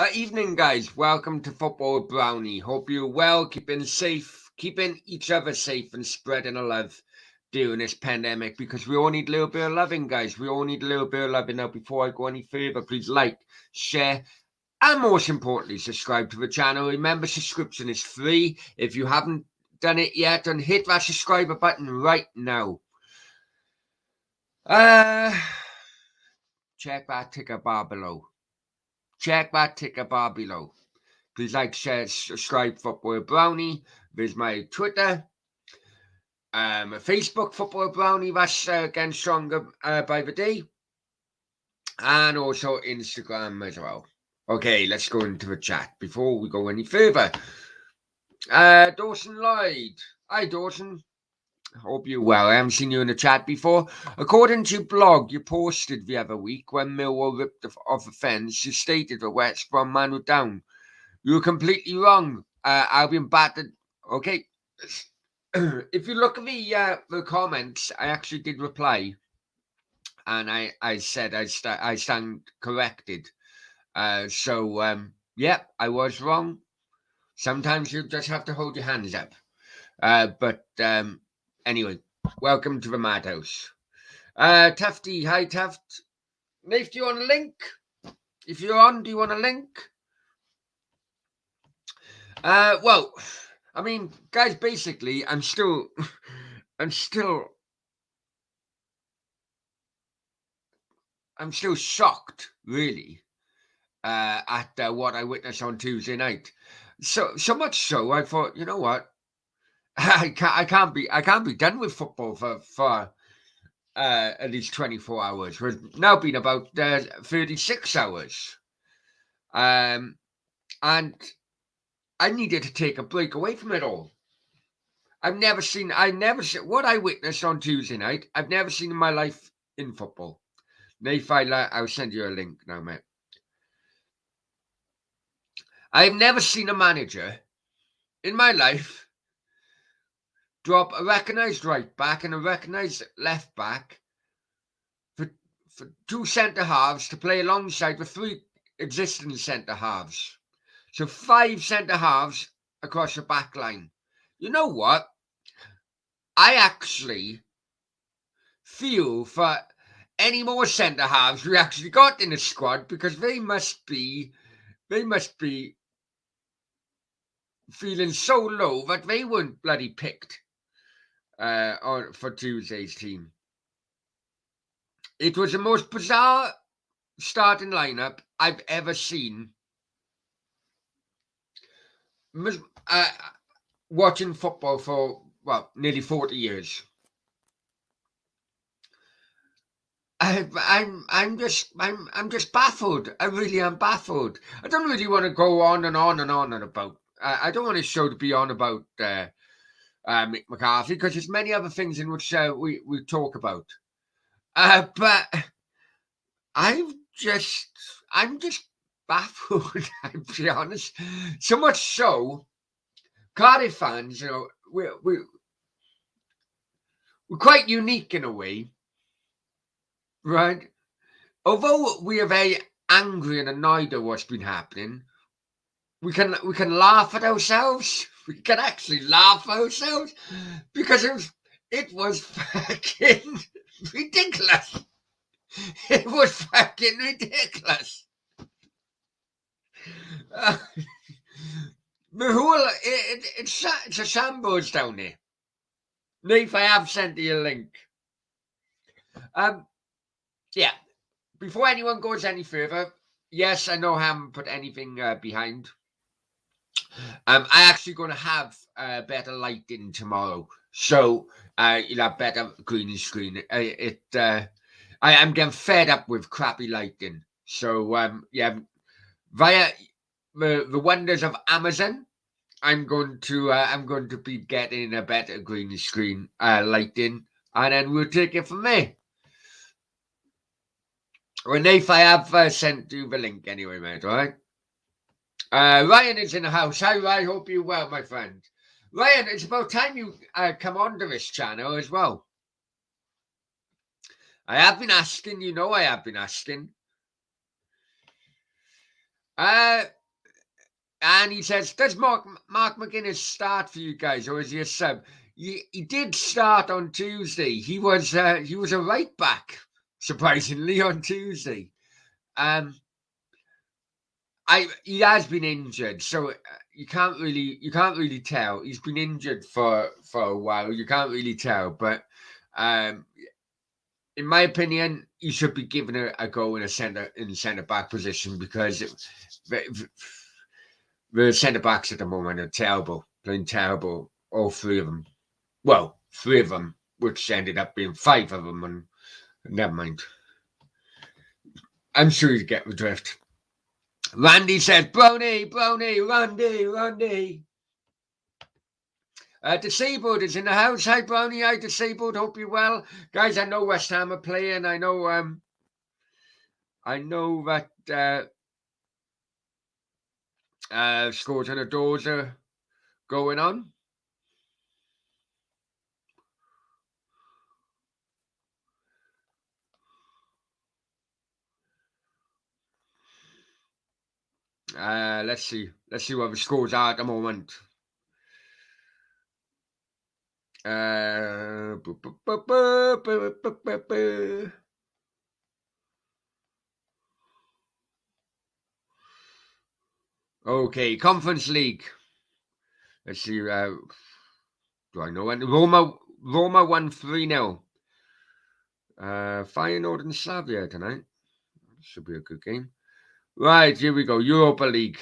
Evening, guys. Welcome to Football Brownie. Hope you're well, keeping safe, keeping each other safe, and spreading the love during this pandemic because we all need a little bit of loving, guys. We all need a little bit of loving. Now, before I go any further, please like, share, and most importantly, subscribe to the channel. Remember, subscription is free. If you haven't done it yet, then hit that subscriber button right now. Check that ticker bar below. Check that ticker bar below. Please like, share, subscribe, Football Brownie. There's my Twitter, Facebook, Football Brownie. That's getting stronger by the day. And also Instagram as well. Okay, let's go into the chat before we go any further. Dawson Lloyd. Hi, Dawson. Hope you're well. I haven't seen you in the chat before. According to your blog you posted the other week when Millwall ripped off the fence, you stated the West Brom man was down. You were completely wrong. Albion battered. Okay. If you look at the comments, I actually did reply, and I said I stand corrected. Yeah, I was wrong. Sometimes you just have to hold your hands up. But anyway, welcome to the madhouse. Tufty, hi Tuft. Nate, do you want a link? If you're on, do you want a link? Well, I mean, guys, basically, I'm still shocked, really, at what I witnessed on Tuesday night. So much so, I thought, you know what, I can't be done with football for at least 24 hours. We've now been about 36 hours, and I needed to take a break away from it all. I've never seen what I witnessed on Tuesday night. I've never seen in my life in football. I'll send you a link now, mate. I've never seen a manager in my life drop a recognised right back and a recognised left back for two centre halves to play alongside the three existing centre halves. So 5 centre halves across the back line. You know what? I actually feel for any more centre halves we actually got in the squad because they must be feeling so low that they weren't bloody picked for Tuesday's team. It was the most bizarre starting lineup I've ever seen. Watching football for nearly 40 years. I'm just baffled. I really am baffled. I don't really want to go on and on and on and about. I don't want this show to be on about Mick McCarthy because there's many other things in which we talk about. But I'm just baffled. I'll be honest. So much so, Cardiff fans, we're quite unique in a way, right? Although we are very angry and annoyed at what's been happening, we can laugh at ourselves. We can actually laugh at ourselves because it was fucking ridiculous. It was fucking ridiculous. It's a shambles down there. Nate, I have sent you a link. Yeah. Before anyone goes any further, yes, I know I haven't put anything behind. I'm actually going to have better lighting tomorrow, so you'll have better green screen. I'm getting fed up with crappy lighting. So yeah, via the wonders of Amazon, I'm going to be getting a better green screen lighting, and then we'll take it from there. Well, Nath, I have sent you the link anyway, mate. All right. Ryan is in the house. Hi, Ryan. Hope you're well, my friend. Ryan, it's about time you come onto this channel as well. I have been asking. You know, I have been asking. Uh, and he says, does Mark McGuinness start for you guys, or is he a sub? He did start on Tuesday. He was a right back, surprisingly, on Tuesday. He has been injured, so you can't really tell. He's been injured for a while. You can't really tell, but in my opinion, he should be given a go in centre back position, because the centre backs at the moment are terrible, playing terrible. All three of them. Well, three of them, which ended up being five of them, and never mind. I'm sure you get the drift. Randy says, Brownie, Randy. Disabled is in the house. Hi, Brownie. Hi, Disabled. Hope you're well. Guys, I know West Ham are playing. I know that scores and the doors are going on. Let's see what the scores are at the moment. Okay, Conference League. Let's see. Do I know when? Roma won 3-0. Feyenoord and Slavia tonight. Should be a good game. Right, here we go. Europa League.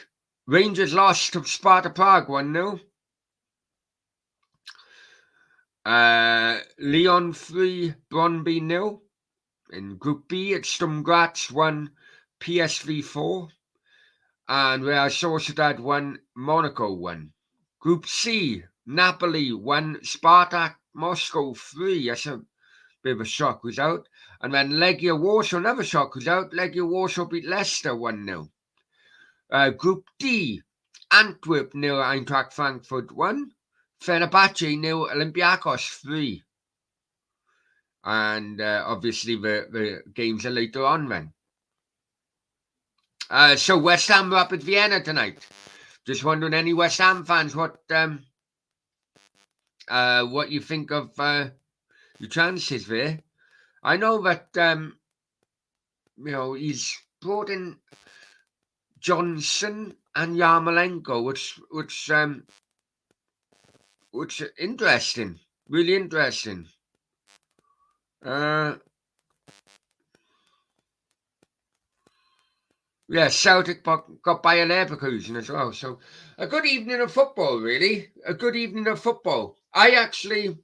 Rangers lost to Sparta Prague 1-0. Lyon 3, Brøndby 0. In Group B, it's Sturm Graz 1, PSV 4. And Real Sociedad 1, Monaco 1. Group C, Napoli 1, Spartak Moscow 3. That's a bit of a shock result. And then Legia Warsaw, another shock result. Legia Warsaw beat Leicester 1-0. Group D, Antwerp 0, Eintracht Frankfurt 1. Fenerbahce 0, Olympiacos 3. And obviously the games are later on then. So West Ham Rapid Vienna tonight. Just wondering, any West Ham fans, what you think of your chances there? I know that he's brought in Johnson and Yarmolenko, which interesting, really interesting. Yeah, Celtic got Bayer Leverkusen as well. So a good evening of football, really. A good evening of football. I actually,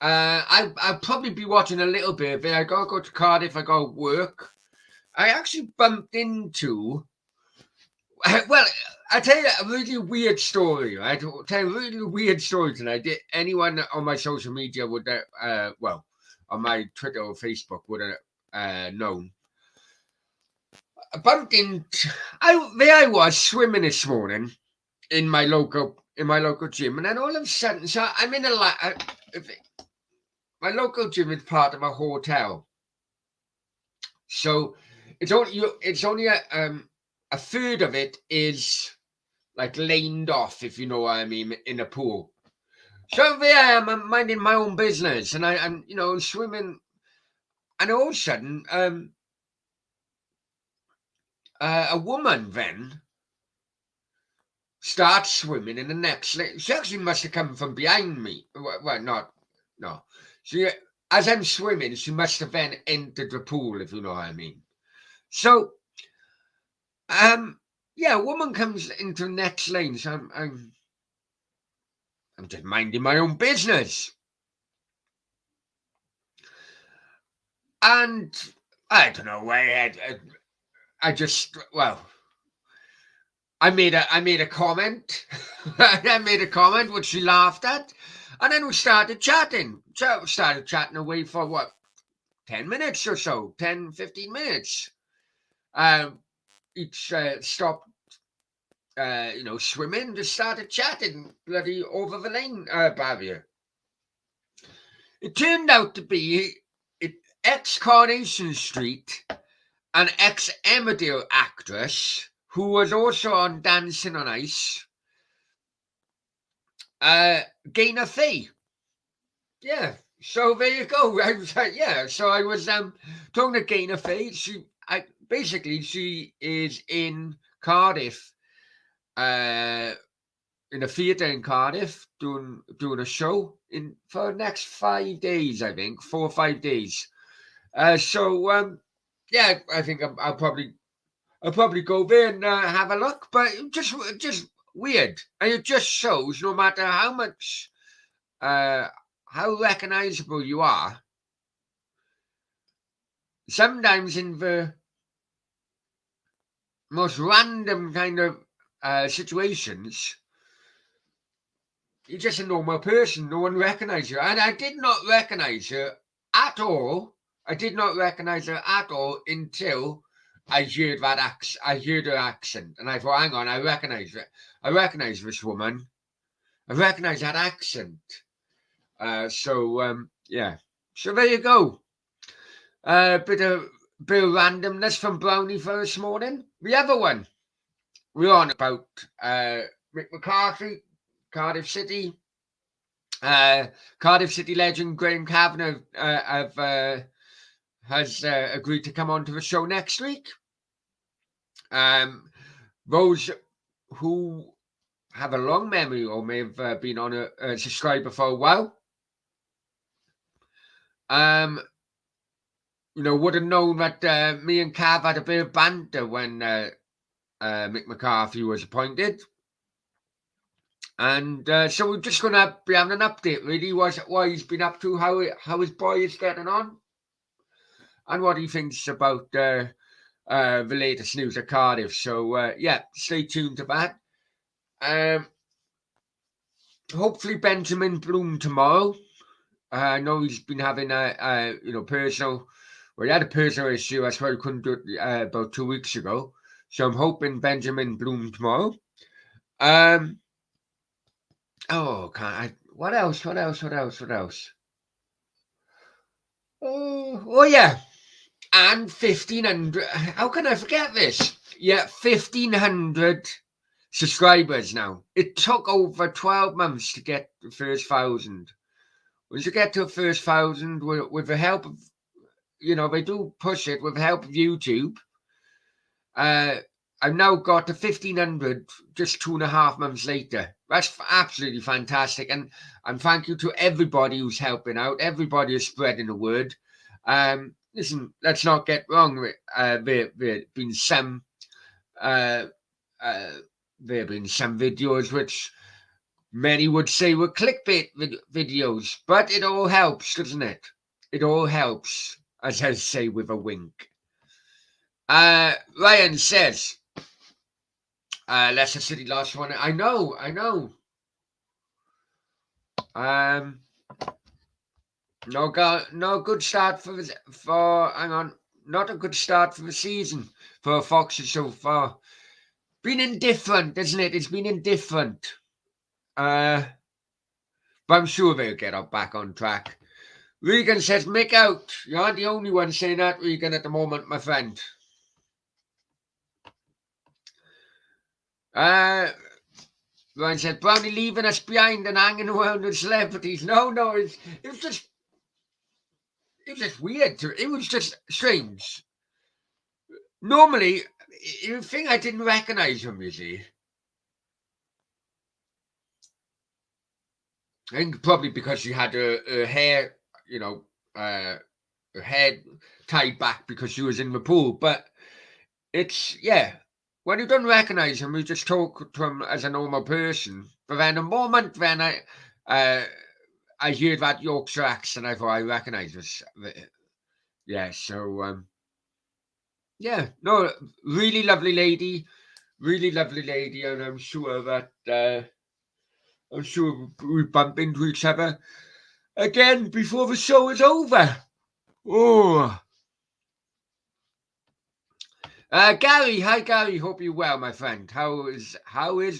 I'll probably be watching a little bit of it. I gotta go to Cardiff. I gotta work. I actually bumped into. Well, I tell you a really weird story. Right? I'll tell you a really weird story tonight. Anyone on my social media would, on my Twitter or Facebook would have known. I bumped into. There I was swimming this morning in my local gym, and then all of a sudden, so I'm in my local gym is part of a hotel, so it's only a third of it is like laned off, if you know what I mean, in a pool. So there I am, I'm minding my own business, and I'm swimming, and all of a sudden a woman then starts swimming in the next lane. She actually must have come from behind me. Well, no. She, as I'm swimming, she must have then entered the pool, if you know what I mean. So, yeah, a woman comes into the next lane. So I'm just minding my own business, and I don't know why I just I made a comment. I made a comment which she laughed at, and then we started chatting. So we started chatting away for what, 10 minutes or so, 10, 15 minutes. Each stopped, swimming, just started chatting bloody over the lane barrier. It turned out to be ex-Coronation Street an ex-Emmerdale actress who was also on Dancing on Ice, Gaynor Faye. Yeah, so there you go. I was yeah, so I was talking to Gaynor Faye. She is in Cardiff, in a theatre in Cardiff, doing a show for the next 5 days, I think, 4 or 5 days. Yeah, I think I'll probably go there and have a look. But just weird, and it just shows no matter how much how recognizable you are, sometimes in the most random kind of situations, you're just a normal person. No one recognizes you. And I did not recognize her at all. I did not recognize her at all until I heard I heard her accent. And I thought, hang on, I recognize it. I recognize this woman. I recognize that accent. Yeah. So there you go. Bit of randomness from Brownie for this morning. The other one we're on about Mick McCarthy, Cardiff City. Cardiff City legend Graham Kavanagh has agreed to come on to the show next week. Those who have a long memory or may have been on a subscriber for a while, would have known that me and Cav had a bit of banter when Mick McCarthy was appointed. And so we're just going to be having an update, really, what he's been up to, how his boy is getting on, and what he thinks about the latest news at Cardiff. So, yeah, stay tuned to that. Hopefully Benjamin Bloom tomorrow. I know he's been having personal... Well, he had a personal issue. That's why he couldn't do it about 2 weeks ago. So I'm hoping Benjamin Bloom tomorrow. What else? Oh, yeah. And 1,500. How can I forget this? Yeah, 1,500 subscribers now. It took over 12 months to get the first 1,000. Once you get to the first 1,000, with the help of, they do push it with the help of YouTube. I've now got to 1,500 just 2.5 months later. That's absolutely fantastic. And thank you to everybody who's helping out. Everybody is spreading the word. Listen, let's not get wrong. There have been some videos which many would say were clickbait videos, but it all helps, doesn't it? It all helps, as I say with a wink. Ryan says, Leicester City lost one. I know. No good start hang on. Not a good start for the season for Foxes so far. Been indifferent, isn't it? It's been indifferent. But I'm sure they'll get back on track. Regan says, Mick out. You aren't the only one saying that, Regan, at the moment, my friend. Ryan said, Brownie leaving us behind and hanging around with celebrities. No, it was just weird. It was just strange. Normally, you think I didn't recognize him, you see. I think probably because she had her hair, her head tied back because she was in the pool. But it's, yeah, when you don't recognize him, you just talk to him as a normal person. But then the moment then I heard that Yorkshire accent, I thought I recognize this. Yeah, so, yeah, no, really lovely lady, and I'm sure that we bump into each other again before the show is over. Oh, Gary, hi Gary, hope you're well, my friend. How is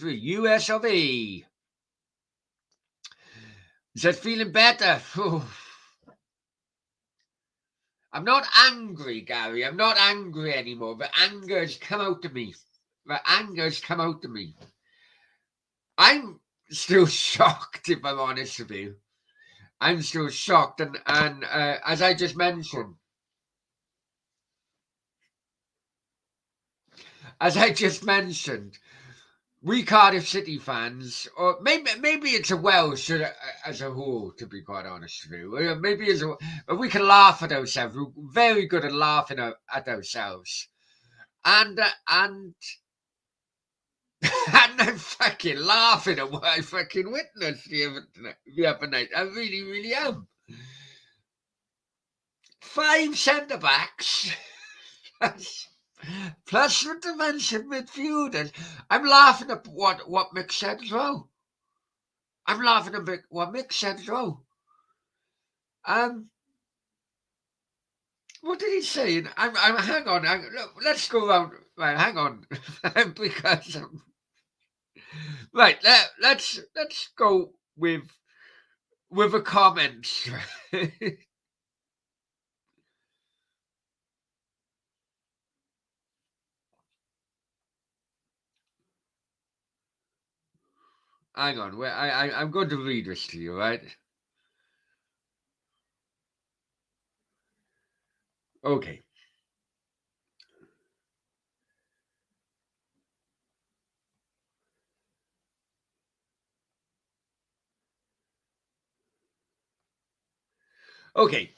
the US of A? Is that feeling better? Oh. I'm not angry, Gary. I'm not angry anymore. The anger's come out of me. The anger's come out of me. I'm still shocked, if I'm honest with you. I'm still shocked, and as I just mentioned, we Cardiff City fans, or maybe it's a Welsh as a whole, to be quite honest with you. Maybe we can laugh at ourselves. We're very good at laughing at ourselves, and and and I'm fucking laughing at what I fucking witnessed the other night. I really, really am. 5 centre backs. Plus the defensive midfielders. I'm laughing at what Mick said as well. I'm laughing at what Mick said as well. What did he say? Hang on. Let's go round. Right, hang on, because right. Let's go with a comment. Hang on. I'm going to read this to you, right? Okay. Okay.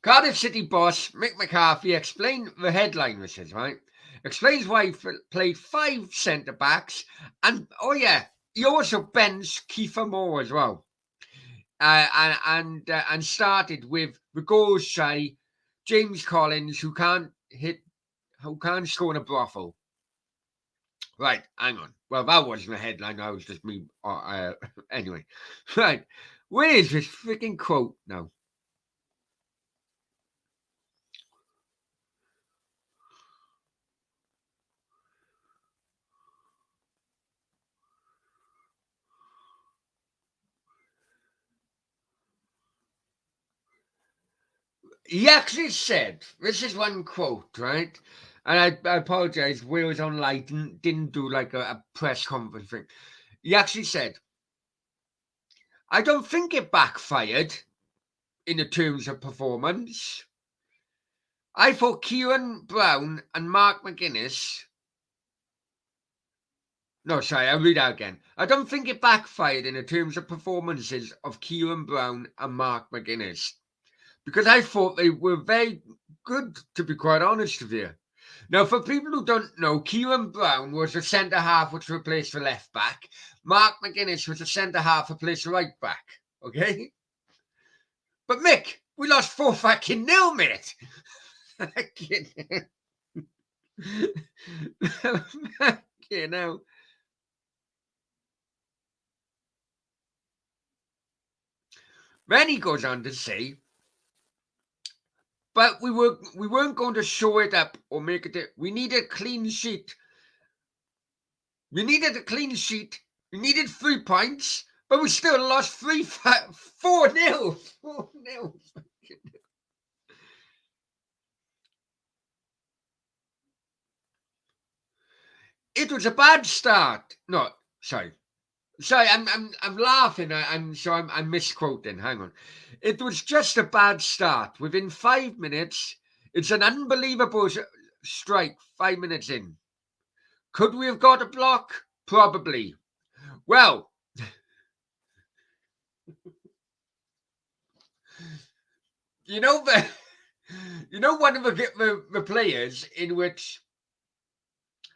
Cardiff City boss Mick McCarthy explained the headline, this is, right? Explains why he played 5 centre backs, and oh yeah, he also benched Kiefer Moore as well, and started with the goal shy James Collins, who can't score in a brothel. Right, hang on. Well, that wasn't a headline. That was just me. Anyway, right. Where is this freaking quote now? He actually said, this is one quote, right? And I apologize, Wales Online didn't do like a press conference thing. He actually said, I don't think it backfired in the terms of performance. I thought Kieran Brown and Mark McGuinness. No, sorry, I'll read out again. I don't think it backfired in the terms of performances of Kieran Brown and Mark McGuinness, because I thought they were very good, to be quite honest with you. Now, for people who don't know, Kieran Brown was a centre half which replaced the left back. Mark McGuinness was a centre half replaced the right back. Okay? But Mick, we lost 4 fucking nil, mate. You know. Then he goes on to say, but we weren't going to show it up or make it. We needed a clean sheet. We needed a clean sheet. We needed 3 points, but we still lost 4-0. 4-0. It was a bad start. No, sorry. Sorry, I'm laughing. I'm misquoting. Hang on. It was just a bad start. Within 5 minutes, it's an unbelievable strike. 5 minutes in. Could we have got a block? Probably. Well, you know one of the players in which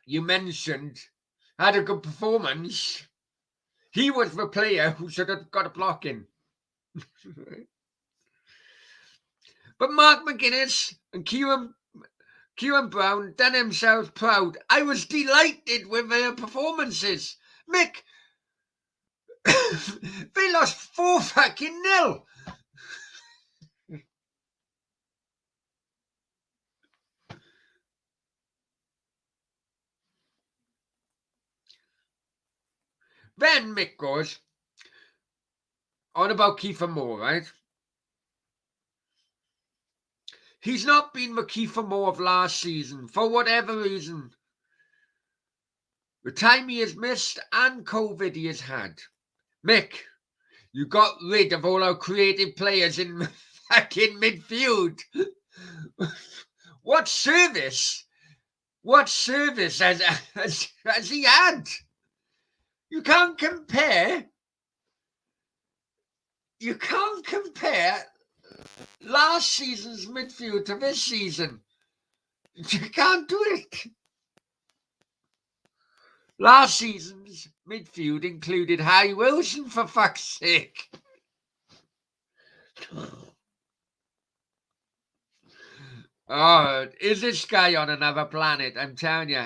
you mentioned had a good performance. He was the player who should have got a block in. But Mark McGuinness and Kieran Brown done themselves proud. I was delighted with their performances. Mick, they lost 4 fucking nil. Then Mick goes on about Kiefer Moore, right? He's not been the Kiefer Moore of last season, for whatever reason. The time he has missed and COVID he has had. Mick, you got rid of all our creative players in fucking midfield. What service has he had? You can't compare last season's midfield to this season. You can't do it. Last season's midfield included Harry Wilson, for fuck's sake. Oh, is this guy on another planet? I'm telling you.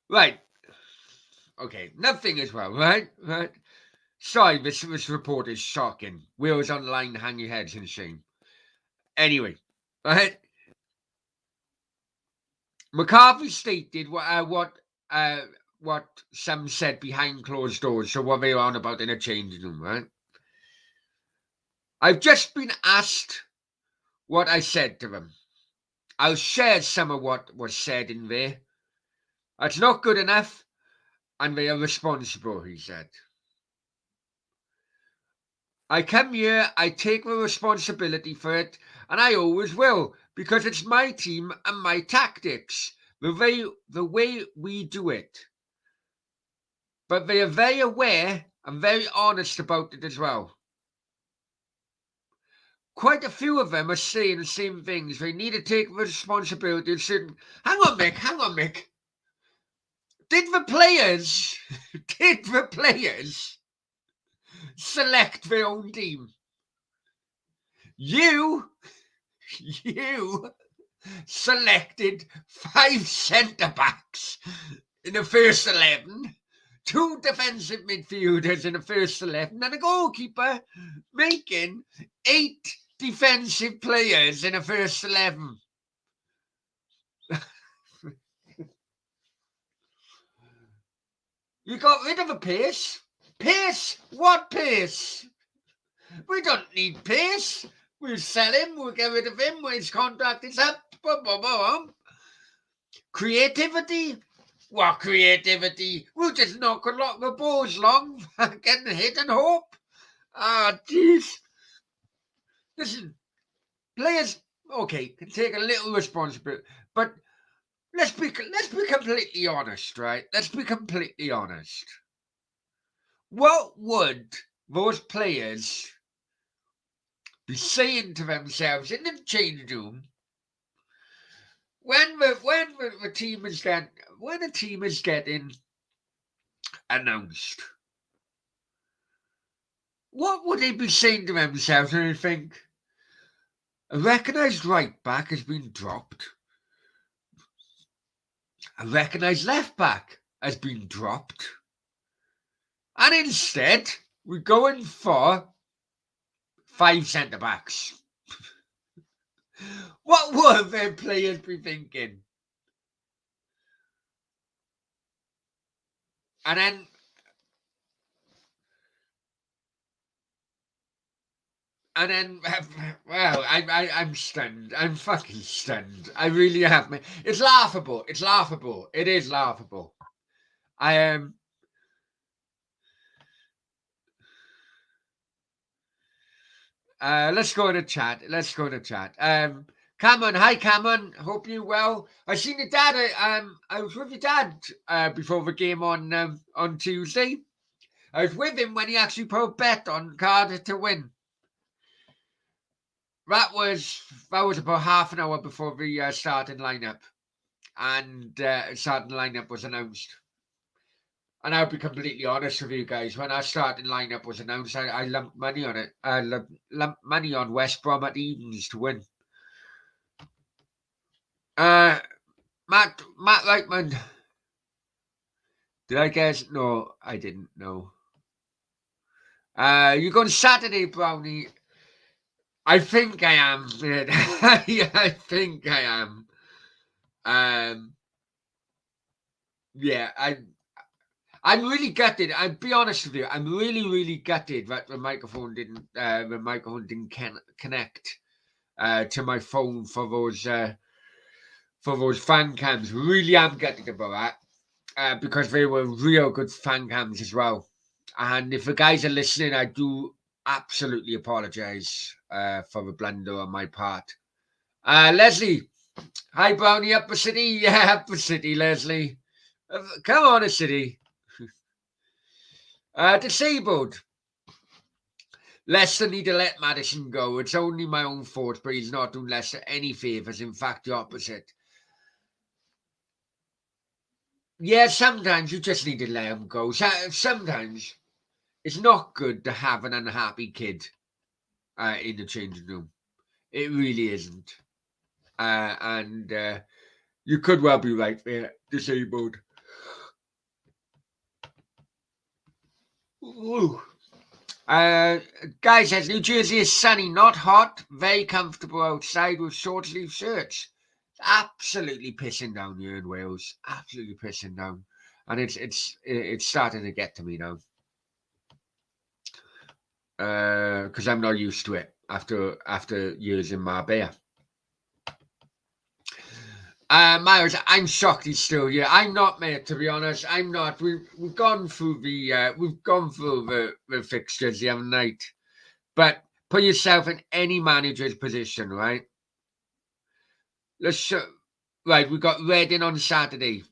Right. Okay, nothing as well, right? Sorry, this report is shocking. Wheels online, hang your heads in shame. Anyway, right? McCarthy stated what some said behind closed doors, so what they were on about in a changing room, right? I've just been asked what I said to them. I'll share some of what was said in there. That's not good enough, and they are responsible, he said. I come here, I take the responsibility for it, and I always will, because it's my team and my tactics, the way we do it. But they are very aware and very honest about it as well. Quite a few of them are saying the same things. They need to take responsibility and saying, hang on, Mick. Did the players select their own team? You selected 5 centre-backs in the first 11, 2 defensive midfielders in the first 11, and a goalkeeper, making 8 defensive players in the first 11. You got rid of a Pace? Pace? What Pace? We don't need Pace. We'll sell him, we'll get rid of him when his contract is up. Creativity? What creativity? We'll just knock a lot of the balls long, get the hit and hope. Ah, jeez. Listen, players, okay, can take a little responsibility, but let's be completely honest, right? Let's be completely honest. What would those players be saying to themselves in the change room when the team is getting announced? What would they be saying to themselves when they think a recognised right back has been dropped? A recognised left back has been dropped. And instead, we're going for 5 centre-backs. What would their players be thinking? And then, well, I'm stunned. I'm fucking stunned. I really am. It's laughable. It's laughable. It is laughable. I am. Let's go to chat. Cameron, hi Cameron. Hope you're well. I seen your dad. I was with your dad before the game on Tuesday. I was with him when he actually put a bet on Cardiff to win. That was about half an hour before the starting lineup, and starting lineup was announced. And I'll be completely honest with you guys. When our starting lineup was announced, I lumped money on it. I lumped money on West Brom at evens to win. Matt Reitman. Did I guess? No, I didn't know. You going Saturday, Brownie? I think I am. Yeah, I think I am. Yeah, I'm really gutted. I'll be honest with you. I'm really, really gutted that the microphone didn't connect to my phone for those fan cams. Really am gutted about that because they were real good fan cams as well. And if the guys are listening, I do absolutely apologise for the blunder on my part. Leslie, hi Brownie, up the city. Yeah, up the city, Leslie. Come on, a city. Disabled. Leicester need to let Maddison go. It's only my own fault, but he's not doing Leicester any favours. In fact, the opposite. Yeah, sometimes you just need to let him go. Sometimes it's not good to have an unhappy kid in the changing room. It really isn't. And you could well be right there, disabled. Ooh. Guy says New Jersey is sunny, not hot, very comfortable outside with short sleeve shirts. Absolutely pissing down here in Wales. Absolutely pissing down, and it's starting to get to me now. Because I'm not used to it after years in Marbella. Miles, I'm shocked he's still here. I'm not, mate. To be honest, I'm not. We've gone through the fixtures the other night, but put yourself in any manager's position, right? Right, we got Reading on Saturday.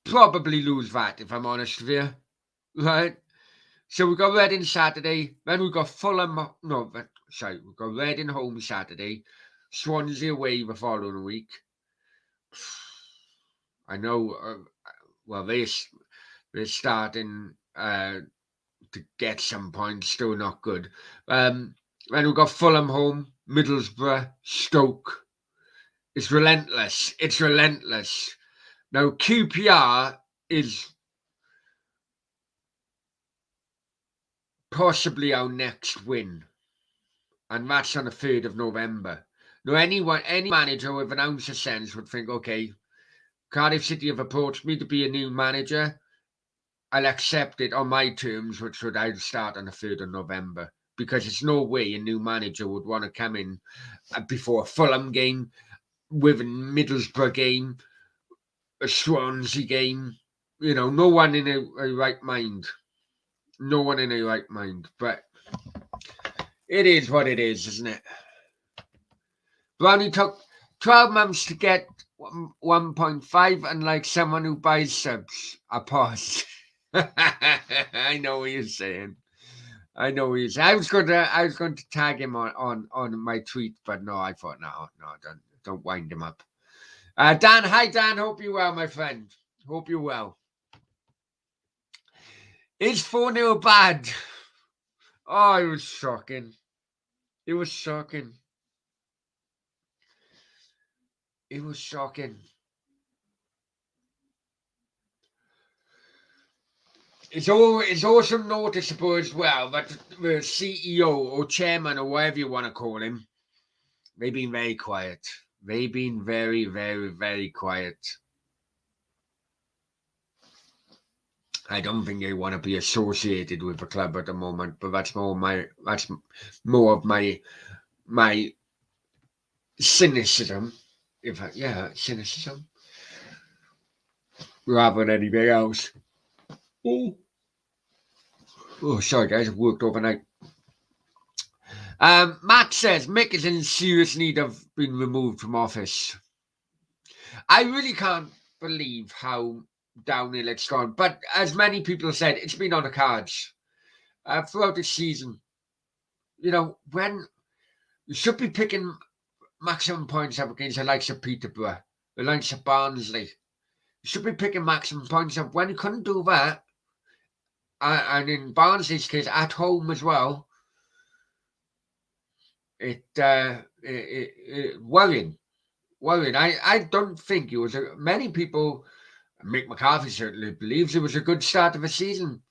Probably lose that, if I'm honest with you, right? So we got Reading Saturday, then we got Fulham. No, sorry, we got Reading home Saturday, Swansea away the following week. I know. Well, they're starting to get some points, still not good. Then we've got Fulham home, Middlesbrough, Stoke. It's relentless. It's relentless. Now, QPR is possibly our next win, and that's on the 3rd of November. Now, any manager with an ounce of sense would think, okay, Cardiff City have approached me to be a new manager. I'll accept it on my terms, which would I'll start on the 3rd of November. Because it's no way a new manager would want to come in before a Fulham game, with a Middlesbrough game, a Swansea game. You know, no one in a right mind. No one in a right mind. But it is what it is, isn't it? Brownie took 12 months to get 1.5, and like someone who buys subs, I paused. I know what you're saying. I know what you're saying. I was going to tag him on my tweet, but no, I thought no, don't wind him up. Dan, hi Dan, hope you're well, my friend. Hope you're well. Is 4-0 bad? Oh, it was shocking. It was shocking. It was shocking. It's also noticeable as well that the CEO or chairman or whatever you want to call him, they've been very quiet. They've been very, very, very quiet. I don't think they want to be associated with the club at the moment, but that's more of my cynicism. Cynicism rather than anything else. Oh, sorry guys, I've worked overnight. Matt says Mick is in serious need of being removed from office. I really can't believe how downhill it's gone. But as many people said, it's been on the cards throughout the season. You know, when you should be picking maximum points up against the likes of Peterborough, the likes of Barnsley. You should be picking maximum points up. When you couldn't do that, and in Barnsley's case, at home as well, it worrying. I don't think it was many people Mick McCarthy certainly believes it was a good start of the season.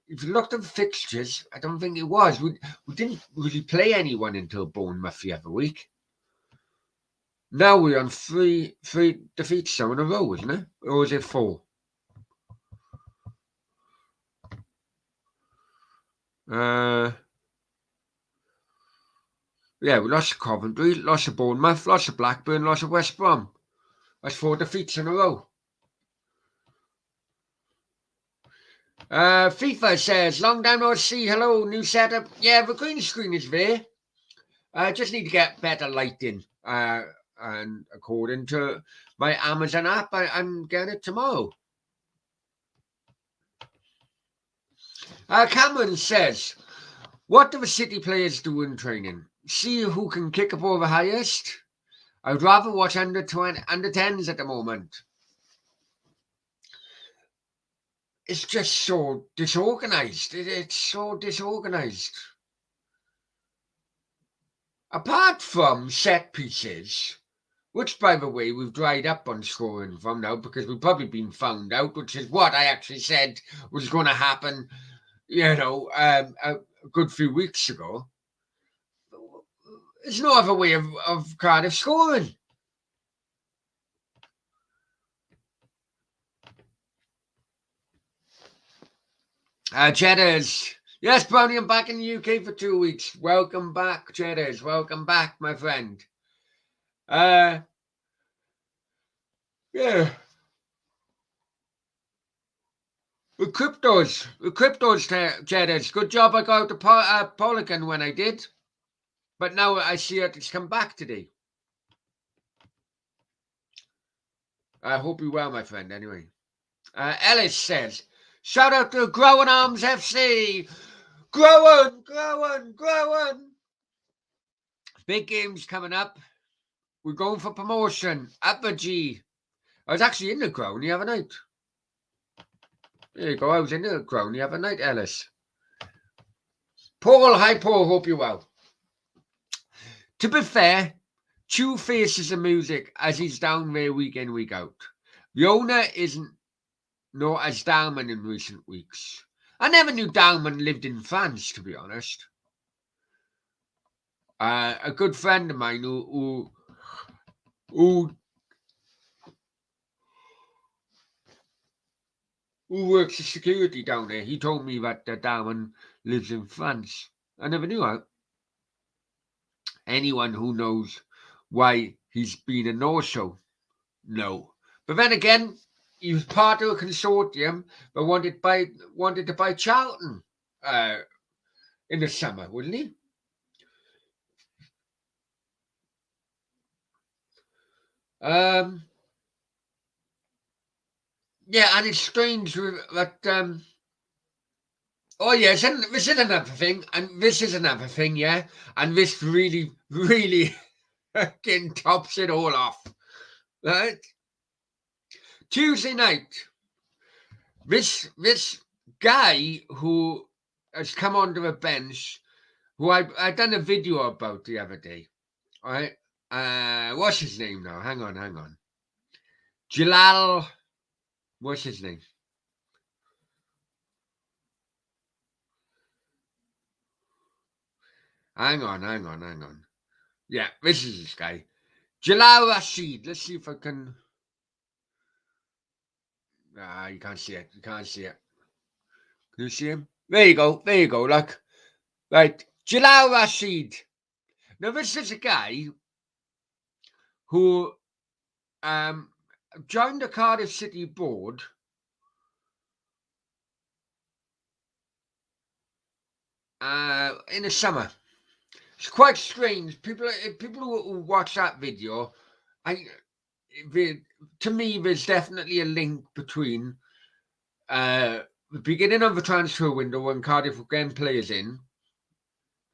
If you looked at the fixtures, I don't think it was. We didn't really play anyone until Bournemouth the other week. Now we're on three defeats now in a row, isn't it? Or is it 4? Yeah, we lost to Coventry, lost to Bournemouth, lost to Blackburn, lost to West Brom. That's 4 defeats in a row. FIFA says, long time no see, hello, new setup. Yeah, the green screen is there. I just need to get better lighting. And according to my Amazon app, I'm getting it tomorrow. Cameron says, what do the City players do in training? See who can kick a ball the highest? I'd rather watch under 10s at the moment. It's just so disorganized. It's so disorganized. Apart from set pieces, which, by the way, we've dried up on scoring from now because we've probably been found out, which is what I actually said was going to happen, a good few weeks ago. There's no other way of Cardiff scoring. Cheddars. Yes, Brownie, I'm back in the UK for 2 weeks. Welcome back, Cheddars. Welcome back, my friend. Yeah. The cryptos, Cheddars. Good job I got the Polygon when I did. But now I see it's come back today. I hope you're well, my friend, anyway. Ellis says, shout out to Growing Arms FC. Growing. Big games coming up. We're going for promotion. Upper G. I was actually in the ground the other night. There you go. I was in the ground the other night, Ellis. Paul, hi Paul. Hope you're well. To be fair, Chew faces the music as he's down there week in, week out. The owner isn't not as Dalman in recent weeks. I never knew Dalman lived in France, to be honest. A good friend of mine who works as security down there, he told me that Dalman lives in France. I never knew that. Anyone who knows why he's been a no-show, no. But then again, he was part of a consortium that wanted to buy Charlton in the summer, wouldn't he? Yeah, and it's strange that. Oh yes, and this is another thing, and this is another thing, yeah, and this really, really fucking tops it all off, right? Tuesday night, this guy who has come onto the bench, who I done a video about the other day, all right? What's his name now? Hang on. Jalal, what's his name? Hang on. Yeah, this is this guy. Jalal Rashid. Let's see if I can. You can't see it. Can you see him? There you go. Look. Right. Jalal Rashid. Now, this is a guy who joined the Cardiff City board in the summer. It's quite strange. People who watch that video, to me, there's definitely a link between the beginning of the transfer window when Cardiff were getting players in.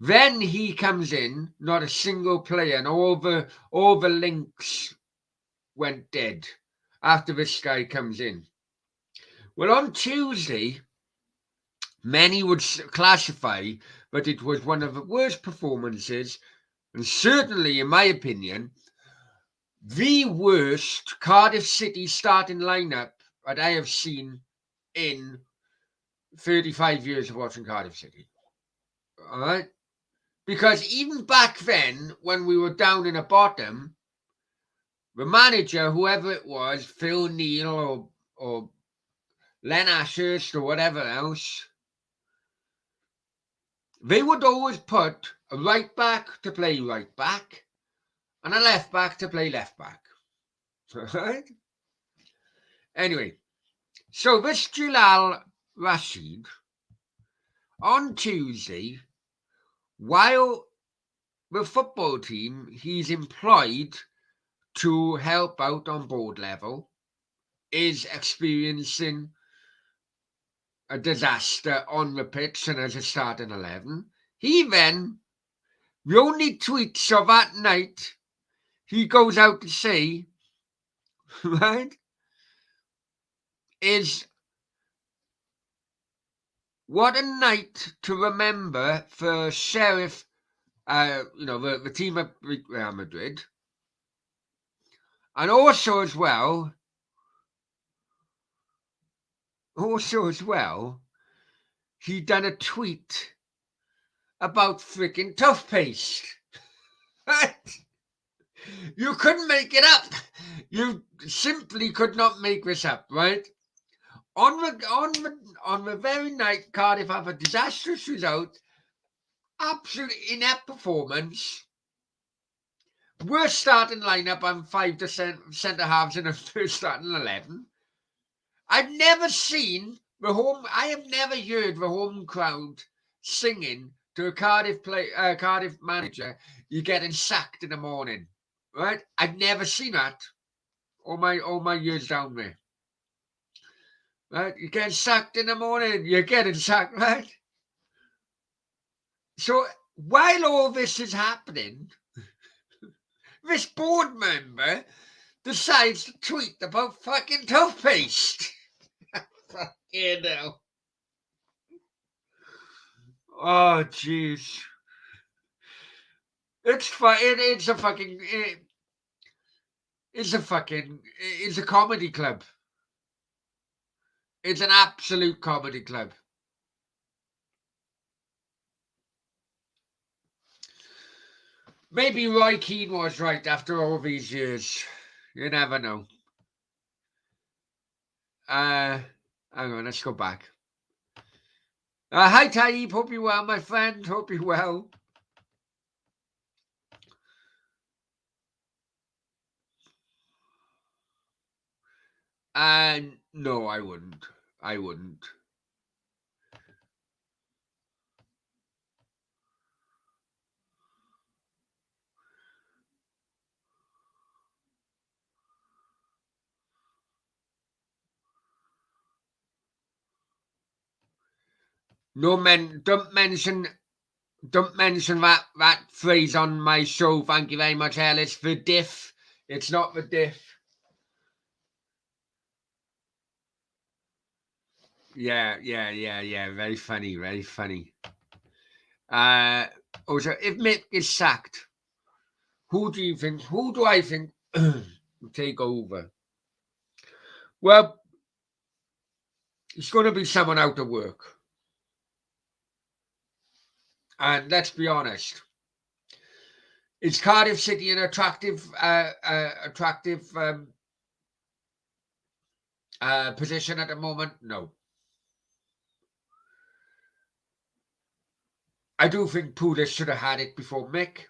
Then he comes in, not a single player, and all the links went dead after this guy comes in. Well, on Tuesday, many would classify that it was one of the worst performances, and certainly, in my opinion, the worst Cardiff City starting lineup that I have seen in 35 years of watching Cardiff City. All right? Because even back then, when we were down in the bottom, the manager, whoever it was, Phil Neal or Len Ashurst or whatever else, they would always put a right back to play right back and a left back to play left back. Right? Anyway, so this Jalal Rashid, on Tuesday, while the football team he's employed to help out on board level is experiencing a disaster on the pitch and as a starting 11, he then, the only tweets of that night, he goes out to say, right, is what a night to remember for Sheriff, the team at Real Madrid. And also as well, he done a tweet about freaking toothpaste. You couldn't make it up. You simply could not make this up, right? On the very night Cardiff have a disastrous result, absolute inept performance, worst starting lineup and 5 centre halves in the first starting 11. I have never heard the home crowd singing to a Cardiff manager, "You're getting sacked in the morning," right? I've never seen that all my years down there. Right? You're getting sacked in the morning. You're getting sacked, right? So while all this is happening, this board member decides to tweet about fucking toothpaste. Fucking hell. Oh, jeez. It's a comedy club. It's an absolute comedy club. Maybe Roy Keane was right after all these years. You never know. Hang on, let's go back. Hi, Taib. Hope you're well, my friend. Hope you're well. No, I wouldn't. I wouldn't. Don't mention that phrase on my show. Thank you very much, Ellis. The diff. It's not the diff. Yeah. Very funny. Very funny. Also, if Mick is sacked, who do I think will take over? Well, it's going to be someone out of work. And let's be honest, is Cardiff City an attractive position at the moment? No. I do think Pulis should have had it before Mick.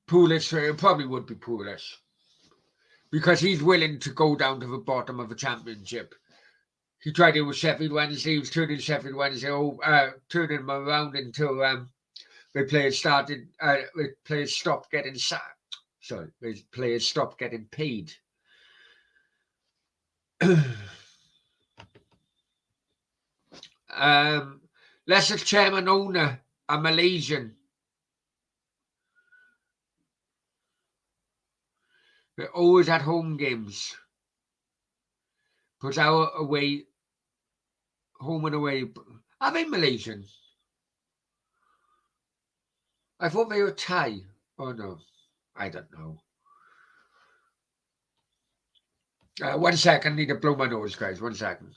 Pulis probably would be Pulis because he's willing to go down to the bottom of the championship. He tried it with Sheffield Wednesday. He was turning Sheffield Wednesday, turning them around until the players stopped getting sacked. Sorry, the players stopped getting paid. Leicester's chairman owner, a Malaysian. They're always at home games. Puts our away, home and away. Are they Malaysian? I thought they were Thai. Oh no, I don't know. 1 second, need to blow my nose, guys. 1 second.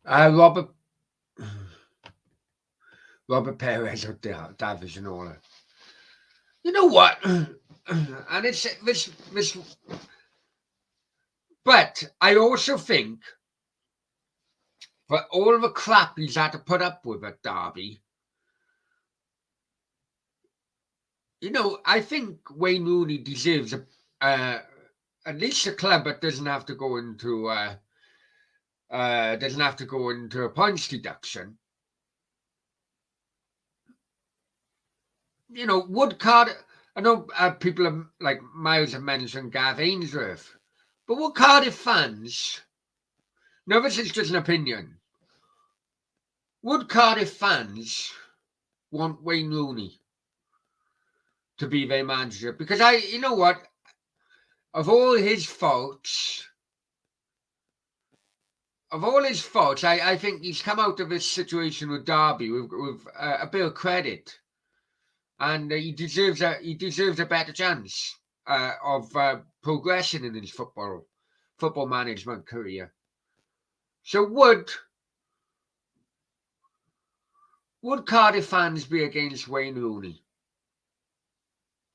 Robert Perez out there, Davies and all that. You know what? And it's this, but I also think for all the crap he's had to put up with at Derby, you know, I think Wayne Rooney deserves at least a club that doesn't have to go into a points deduction. You know, I know people have, like Miles have mentioned Gav Ainsworth, but would Cardiff fans? Now this is just an opinion. Would Cardiff fans want Wayne Rooney to be their manager? Because you know what, of all his faults, I think he's come out of this situation with Derby with a bit of credit, and he deserves a better chance of progression in his football management career. So would Cardiff fans be against Wayne Rooney?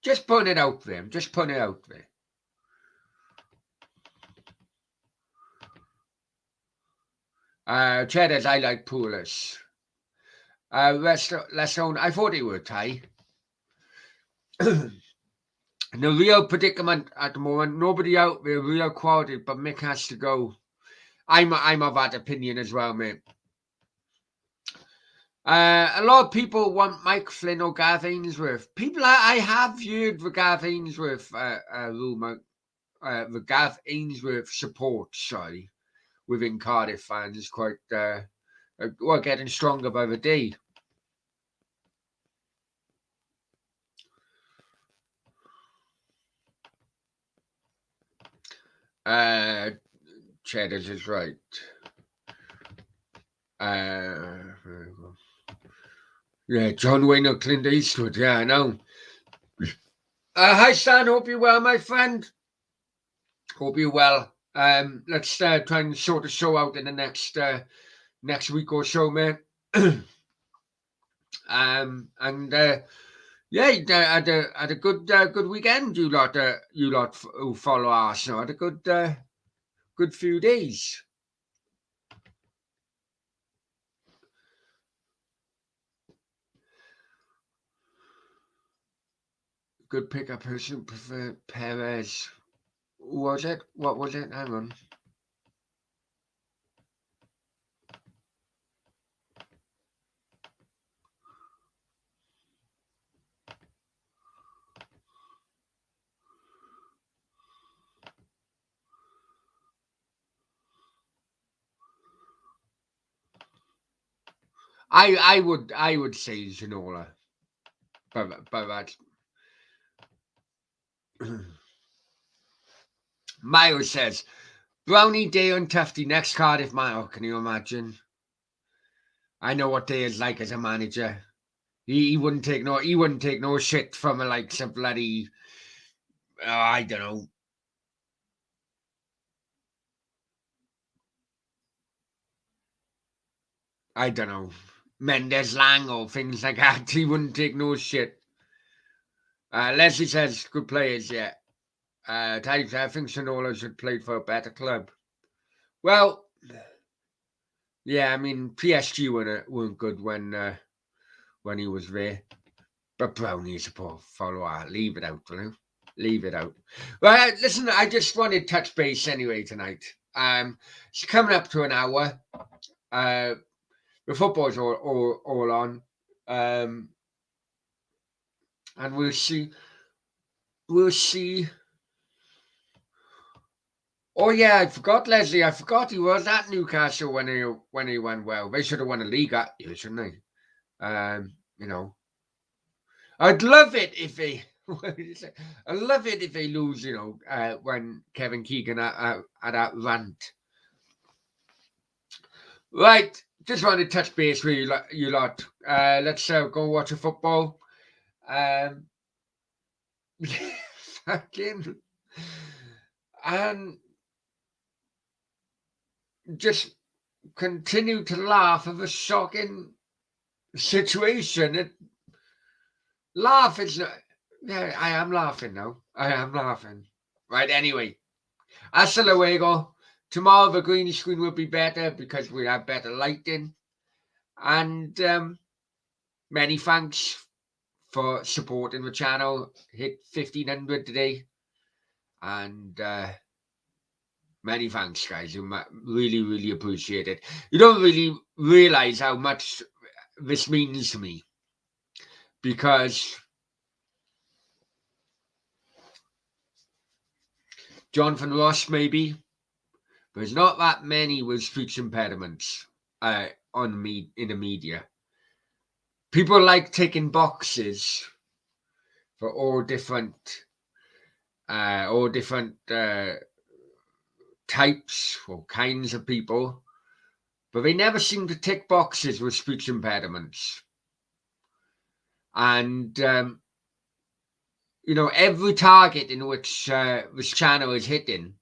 Just put it out there. Just put it out there. Cheddars, I like Pulis. Lesson, I thought he would, Ty. The real predicament at the moment, nobody out there real quality, but Mick has to go. I'm of that opinion as well, mate. A lot of people want Mike Flynn or Gav Ainsworth. People I have heard the Gav Ainsworth rumour, the Gav Ainsworth support, sorry, within Cardiff fans is quite getting stronger by the day. Cheddars is right. Yeah, John Wayne or Clint Eastwood. Yeah, I know. Hi, Stan. Hope you're well, my friend. Hope you're well. Let's try and sort the show out in the next week or so, mate. Yeah, had a good weekend. You lot who follow Arsenal had a good few days. Good pickup person, prefer Perez. Who was it? What was it? Hang on. I would say Ginola, but that's Mayo says Brownie, Day and Tufty next Cardiff Mayo. Can you imagine? I know what Day is like as a manager. He wouldn't take no shit from a like some bloody I don't know. I don't know. Mendes Lang or things like that. He wouldn't take no shit. Leslie says good players, yeah. I think Sonola should play for a better club. Well, yeah, I mean PSG weren't good when he was there. But Brownies a poor follower. Leave it out, will you? Leave it out. Well, listen, I just wanted to touch base anyway tonight. It's coming up to an hour. The football's all on. And we'll see. We'll see. Oh yeah, I forgot Leslie. I forgot he was at Newcastle when he went well. They should have won a league that year, shouldn't they? You know, I'd love it if they. I love it if they lose. You know, when Kevin Keegan had that rant Right, just want to touch base with you lot. Let's go watch a football. Um, fucking, and just continue to laugh of a shocking situation. Laugh is not. Yeah, I am laughing now. I am laughing. Right, anyway. Hasta luego. Tomorrow the green screen will be better because we have better lighting. And many thanks for supporting the channel. Hit 1,500 today. And many thanks, guys. You really, really appreciate it. You don't really realize how much this means to me. Because Jonathan Ross, maybe, there's not that many with speech impediments in the media. People like ticking boxes for all different types or kinds of people, but they never seem to tick boxes with speech impediments. And every target in which this channel is hitting,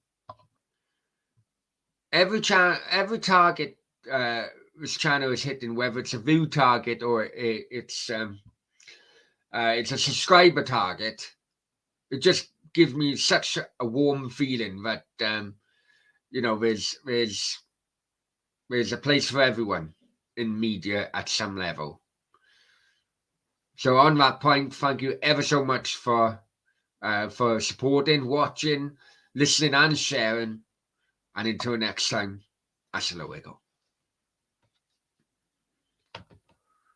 every target this channel is hitting, whether it's a view target or it's a subscriber target, it just gives me such a warm feeling that there's a place for everyone in media at some level. So on that point, thank you ever so much for supporting, watching, listening, and sharing. And until next time, hasta luego.